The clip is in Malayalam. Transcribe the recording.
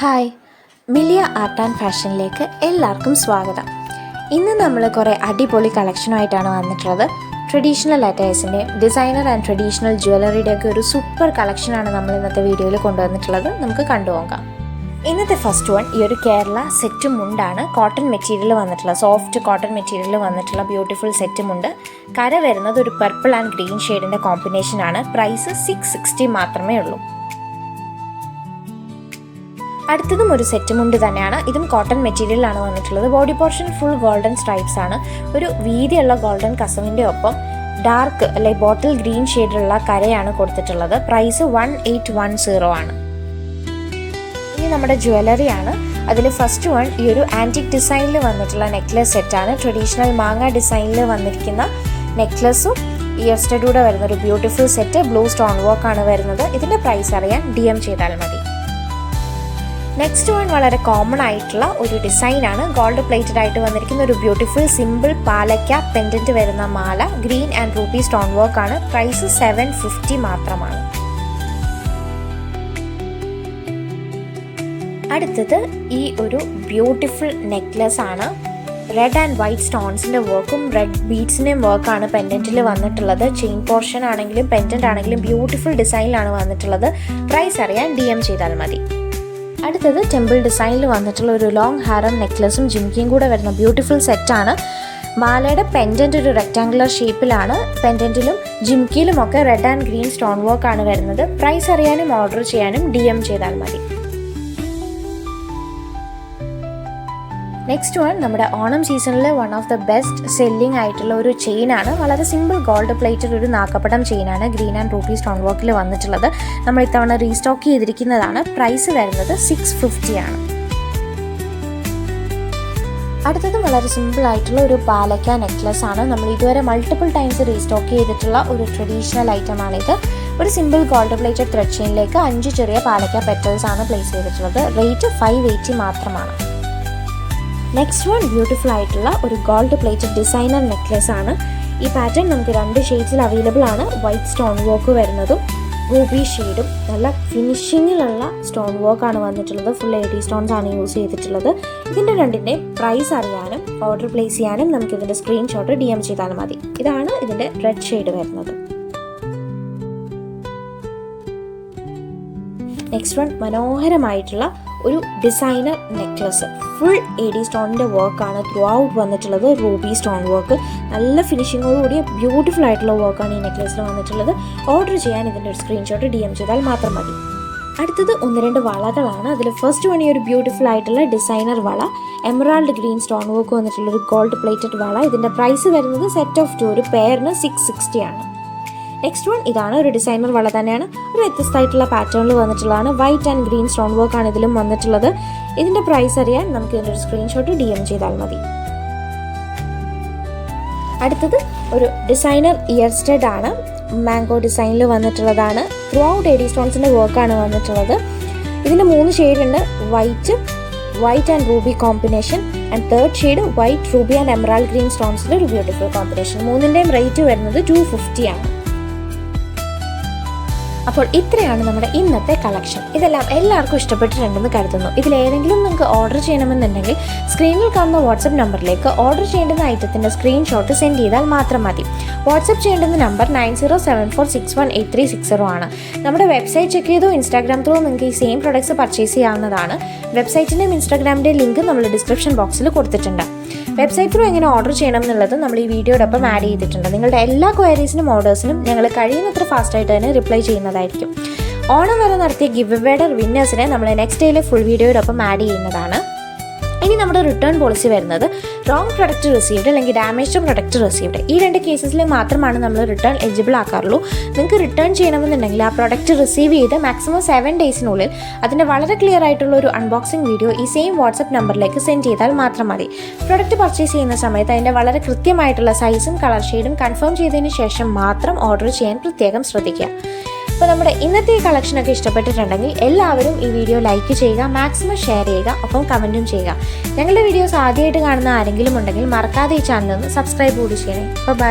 ഹായ്, മിലിയ ആർട്ട് ആൻഡ് ഫാഷനിലേക്ക് എല്ലാവർക്കും സ്വാഗതം. ഇന്ന് നമ്മൾ കുറേ അടിപൊളി കളക്ഷനുമായിട്ടാണ് വന്നിട്ടുള്ളത്. ട്രഡീഷണൽ അറ്റയേഴ്സിൻ്റെ ഡിസൈനർ ആൻഡ് ട്രഡീഷണൽ ജ്വല്ലറിയുടെയൊക്കെ ഒരു സൂപ്പർ കളക്ഷനാണ് നമ്മൾ ഇന്നത്തെ വീഡിയോയിൽ കൊണ്ടുവന്നിട്ടുള്ളത്. നമുക്ക് കണ്ടുപോകാം. ഇന്നത്തെ ഫസ്റ്റ് വൺ ഈ ഒരു കേരള സെറ്റ് മുണ്ടാണ്. കോട്ടൺ മെറ്റീരിയൽ വന്നിട്ടുള്ള സോഫ്റ്റ് കോട്ടൺ മെറ്റീരിയൽ വന്നിട്ടുള്ള ബ്യൂട്ടിഫുൾ സെറ്റ് മുണ്ട്. കര വരുന്നത് ഒരു പർപ്പിൾ ആൻഡ് ഗ്രീൻ ഷെയ്ഡിൻ്റെ കോമ്പിനേഷനാണ്. പ്രൈസ് 660 മാത്രമേ ഉള്ളൂ. അടുത്തതും ഒരു സെറ്റ് മുണ്ട് തന്നെയാണ്. ഇതും കോട്ടൺ മെറ്റീരിയലാണ് വന്നിട്ടുള്ളത്. Body portion full golden stripes ആണ്. ഒരു വീതിയുള്ള ഗോൾഡൻ കസവിൻ്റെ ഒപ്പം ഡാർക്ക് അല്ലെ ബോട്ടിൽ ഗ്രീൻ ഷെയ്ഡിലുള്ള കരയാണ് കൊടുത്തിട്ടുള്ളത്. പ്രൈസ് 1810 ആണ്. ഇനി നമ്മുടെ ജ്വല്ലറിയാണ്. അതിൽ ഫസ്റ്റ് വൺ ഈ ഒരു ആൻറ്റിക് ഡിസൈനിൽ വന്നിട്ടുള്ള നെക്ലസ് സെറ്റാണ്. ട്രഡീഷണൽ മാങ്ങ ഡിസൈനിൽ വന്നിരിക്കുന്ന നെക്ലസും ഇയർ സ്റ്റഡൂടെ വരുന്ന ഒരു beautiful set. Blue stone work ആണ് വരുന്നത്. ഇതിൻ്റെ പ്രൈസ് അറിയാൻ DM ചെയ്താൽ മതി. നെക്സ്റ്റ് വൺ വളരെ കോമൺ ആയിട്ടുള്ള ഒരു ഡിസൈനാണ്. ഗോൾഡ് പ്ലേറ്റഡ് ആയിട്ട് വന്നിരിക്കുന്ന ഒരു ബ്യൂട്ടിഫുൾ സിമ്പിൾ പാലക്ക പെൻഡന്റ് വരുന്ന മാല. Green and ruby stone work ആണ്. പ്രൈസ് 750 മാത്രമാണ്. അടുത്തത് ഈ ഒരു ബ്യൂട്ടിഫുൾ നെക്ലസ് ആണ്. റെഡ് ആൻഡ് വൈറ്റ് സ്റ്റോൺസിൻ്റെ വർക്കും റെഡ് ബീഡ്സിൻ്റെയും വർക്കാണ് പെൻഡൻറ്റിൽ വന്നിട്ടുള്ളത്. ചെയിൻ പോർഷൻ ആണെങ്കിലും പെൻഡന്റ് ആണെങ്കിലും ബ്യൂട്ടിഫുൾ ഡിസൈനിലാണ് വന്നിട്ടുള്ളത്. പ്രൈസ് അറിയാൻ DM ചെയ്താൽ മതി. അടുത്തത് ടെമ്പിൾ ഡിസൈനിൽ വന്നിട്ടുള്ള ഒരു ലോങ് ഹാരം നെക്ലസും ജിംകിയും കൂടെ വരുന്ന ബ്യൂട്ടിഫുൾ സെറ്റാണ്. മാലയുടെ പെൻഡന്റ് ഒരു റെക്ടാങ്കുലർ ഷേപ്പിലാണ്. പെൻഡന്റിലും ജിംകിയിലും ഒക്കെ red and green stone work ആണ് വരുന്നത്. പ്രൈസ് അറിയാനും ഓർഡർ ചെയ്യാനും DM ചെയ്താൽ മതി. നെക്സ്റ്റ് വൺ നമ്മുടെ ഓണം സീസണിൽ one of the best selling ആയിട്ടുള്ള ഒരു ചെയിനാണ്. വളരെ സിമ്പിൾ ഗോൾഡ് പ്ലേറ്റഡ് ഒരു നാക്കപ്പടം ചെയിനാണ്. ഗ്രീൻ ആൻഡ് റൂബി സ്റ്റോൺ വർക്കിൽ വന്നിട്ടുള്ളത്. നമ്മൾ ഇത്തവണ റീസ്റ്റോക്ക് ചെയ്തിരിക്കുന്നതാണ്. പ്രൈസ് വരുന്നത് 650 ആണ്. അടുത്തത് വളരെ സിമ്പിൾ ആയിട്ടുള്ള ഒരു പാലക്ക നെക്ലസ് ആണ്. നമ്മൾ ഇതുവരെ മൾട്ടിപ്പിൾ ടൈംസ് റീസ്റ്റോക്ക് ചെയ്തിട്ടുള്ള ഒരു ട്രഡീഷണൽ ഐറ്റമാണിത്. ഒരു സിമ്പിൾ ഗോൾഡ് പ്ലേറ്റഡ് ത്രെഡ് ചെയിനിലേക്ക് 5 ചെറിയ പാലക്ക പെറ്റൽസ് ആണ് പ്ലേസ് ചെയ്തിട്ടുള്ളത്. റേറ്റ് 580 മാത്രമാണ്. നെക്സ്റ്റ് വൺ ബ്യൂട്ടിഫുൾ ആയിട്ടുള്ള ഒരു ഗോൾഡ് പ്ലേറ്റഡ് ഡിസൈനർ നെക്ലസ് ആണ്. ഈ പാറ്റേൺ നമുക്ക് 2 ഷെയ്ഡ്സിൽ അവൈലബിൾ ആണ്. വൈറ്റ് സ്റ്റോൺ വർക്ക് വരുന്നതും റൂബി ഷെയ്ഡും നല്ല ഫിനിഷിങ്ങിലുള്ള സ്റ്റോൺ വർക്ക് ആണ് വന്നിട്ടുള്ളത്. ഫുൾ AD സ്റ്റോൺസ് ആണ് യൂസ് ചെയ്തിട്ടുള്ളത്. ഇതിൻ്റെ രണ്ടിൻ്റെ പ്രൈസ് അറിയാനും ഓർഡർ പ്ലേസ് ചെയ്യാനും നമുക്ക് ഇതിൻ്റെ സ്ക്രീൻഷോട്ട് DM ചെയ്താൽ മതി. ഇതാണ് ഇതിൻ്റെ റെഡ് ഷെയ്ഡ് വരുന്നത്. നെക്സ്റ്റ് വൺ മനോഹരമായിട്ടുള്ള ഒരു ഡിസൈനർ നെക്ലസ്. ഫുൾ AD സ്റ്റോണിൻ്റെ വർക്കാണ് ത്രൂ ഔട്ട് വന്നിട്ടുള്ളത്. റൂബി സ്റ്റോൺ വർക്ക് നല്ല ഫിനിഷിങ്ങോടുകൂടിയ ബ്യൂട്ടിഫുൾ ആയിട്ടുള്ള വർക്കാണ് ഈ നെക്ലസിൽ വന്നിട്ടുള്ളത്. ഓർഡർ ചെയ്യാൻ ഇതിൻ്റെ ഒരു സ്ക്രീൻഷോട്ട് DM ചെയ്താൽ മാത്രം മതി. അടുത്തത് 1-2 വളകളാണ്. അതിൽ ഫസ്റ്റ് വൺ ഈ ഒരു ബ്യൂട്ടിഫുൾ ആയിട്ടുള്ള ഡിസൈനർ വള. എമറാൾഡ് ഗ്രീൻ സ്റ്റോൺ വർക്ക് വന്നിട്ടുള്ള ഒരു ഗോൾഡ് പ്ലേറ്റഡ് വള. ഇതിൻ്റെ പ്രൈസ് വരുന്നത് സെറ്റ് ഓഫ് 2 ഒരു പെയറിന് 660 ആണ്. നെക്സ്റ്റ് വൺ ഇതാണ് ഒരു ഡിസൈനർ വള തന്നെയാണ്. ഒരു വ്യത്യസ്തമായിട്ടുള്ള പാറ്റേണിൽ വന്നിട്ടുള്ളതാണ്. White and green stone work ആണ് ഇതിലും വന്നിട്ടുള്ളത്. ഇതിൻ്റെ പ്രൈസ് അറിയാൻ നമുക്ക് ഇതിൻ്റെ ഒരു സ്ക്രീൻഷോട്ട് DM ചെയ്താൽ മതി. അടുത്തത് ഒരു ഡിസൈനർ ഇയർ സ്റ്റഡ് ആണ്. മാംഗോ ഡിസൈനിൽ വന്നിട്ടുള്ളതാണ്. ത്രൂ ഔട്ട് AD സ്റ്റോൺസിൻ്റെ വർക്കാണ് വന്നിട്ടുള്ളത്. ഇതിൻ്റെ 3 ഷെയ്ഡ് ഉണ്ട്. White and ruby combination and third shade white ruby and emerald green സ്റ്റോൺസിൻ്റെ ഒരു ബ്യൂട്ടിഫുൾ കോമ്പിനേഷൻ. 3ൻ്റെയും റേറ്റ് വരുന്നത് 250 ആണ്. അപ്പോൾ ഇത്രയാണ് നമ്മുടെ ഇന്നത്തെ കളക്ഷൻ. ഇതെല്ലാം എല്ലാവർക്കും ഇഷ്ടപ്പെട്ടിട്ടുണ്ടെന്ന് കരുതുന്നു. ഇതിലേതെങ്കിലും നിങ്ങൾക്ക് ഓർഡർ ചെയ്യണമെന്നുണ്ടെങ്കിൽ സ്ക്രീനിൽ കാണുന്ന വാട്സപ്പ് നമ്പറിലേക്ക് ഓർഡർ ചെയ്യേണ്ടുന്ന ഐറ്റത്തിൻ്റെ സ്ക്രീൻഷോട്ട് സെൻഡ് ചെയ്താൽ മാത്രം മതി. വാട്സപ്പ് ചെയ്യേണ്ടുന്ന നമ്പർ 9074618360 ആണ്. നമ്മുടെ വെബ്സൈറ്റ് ചെക്ക് ചെയ്തോ ഇൻസ്റ്റാഗ്രാം ത്രൂ നിങ്ങൾക്ക് ഈ സെയിം പ്രൊഡക്ട്സ് പർച്ചേസ് ചെയ്യാവുന്നതാണ്. വെബ്സൈറ്റിൻ്റെയും ഇൻസ്റ്റാഗ്രാമിൻ്റെയും ലിങ്ക് നമ്മൾ ഡിസ്ക്രിപ്ഷൻ ബോക്സിൽ കൊടുത്തിട്ടുണ്ട്. വെബ്സൈറ്റ് ത്രൂ എങ്ങനെ ഓർഡർ ചെയ്യണം എന്നുള്ളത് നമ്മൾ ഈ വീഡിയോടൊപ്പം ആഡ് ചെയ്തിട്ടുണ്ട്. നിങ്ങളുടെ എല്ലാ ക്വയറീസിനും ഓർഡേഴ്സിനും ഞങ്ങൾ കഴിയുന്നത്ര ഫാസ്റ്റായിട്ട് തന്നെ റിപ്ലൈ ചെയ്യുന്നതായിരിക്കും. ഓണം വരെ നടത്തിയ ഗിവ് അവേയുടെ വിന്നേഴ്സിനെ നമ്മൾ നെക്സ്റ്റ് ഡേയിലെ ഫുൾ വീഡിയോടൊപ്പം ആഡ് ചെയ്യുന്നതാണ്. ഇനി നമ്മുടെ റിട്ടേൺ പോളിസി വരുന്നത് റോങ് പ്രൊഡക്റ്റ് റിസീവ്ഡ് അല്ലെങ്കിൽ ഡാമേജ്ഡ് പ്രൊഡക്റ്റ് റിസീവ്ഡ് ഈ 2 കേസസിൽ മാത്രമാണ് നമ്മൾ റിട്ടേൺ എലിജിബിൾ ആക്കാറുള്ളൂ. നിങ്ങൾക്ക് റിട്ടേൺ ചെയ്യണമെന്നുണ്ടെങ്കിൽ ആ പ്രൊഡക്റ്റ് റിസീവ് ചെയ്ത് മാക്സിമം 7 ഡേയ്സിനുള്ളിൽ അതിൻ്റെ വളരെ ക്ലിയർ ആയിട്ടുള്ള ഒരു അൺബോക്സിംഗ് വീഡിയോ ഈ സെയിം വാട്സപ്പ് നമ്പറിലേക്ക് സെൻഡ് ചെയ്താൽ മാത്രം മതി. പ്രൊഡക്റ്റ് പർച്ചേസ് ചെയ്യുന്ന സമയത്ത് അതിൻ്റെ വളരെ കൃത്യമായിട്ടുള്ള സൈസും കളർ ഷെയ്ഡും കൺഫേം ചെയ്തതിന് ശേഷം മാത്രം ഓർഡർ ചെയ്യാൻ പ്രത്യേകം ശ്രദ്ധിക്കുക. അപ്പോൾ നമ്മുടെ ഇന്നത്തെ ഈ കളക്ഷനൊക്കെ ഇഷ്ടപ്പെട്ടിട്ടുണ്ടെങ്കിൽ എല്ലാവരും ഈ വീഡിയോ ലൈക്ക് ചെയ്യുക, മാക്സിമം ഷെയർ ചെയ്യുക, ഒപ്പം കമൻറ്റും ചെയ്യുക. ഞങ്ങളുടെ വീഡിയോസ് ആദ്യമായിട്ട് കാണുന്ന ആരെങ്കിലും ഉണ്ടെങ്കിൽ മറക്കാതെ ഈ ചാനൽ ഒന്ന് സബ്സ്ക്രൈബ് കൂടി ചെയ്യണേ. അപ്പോൾ ബൈ.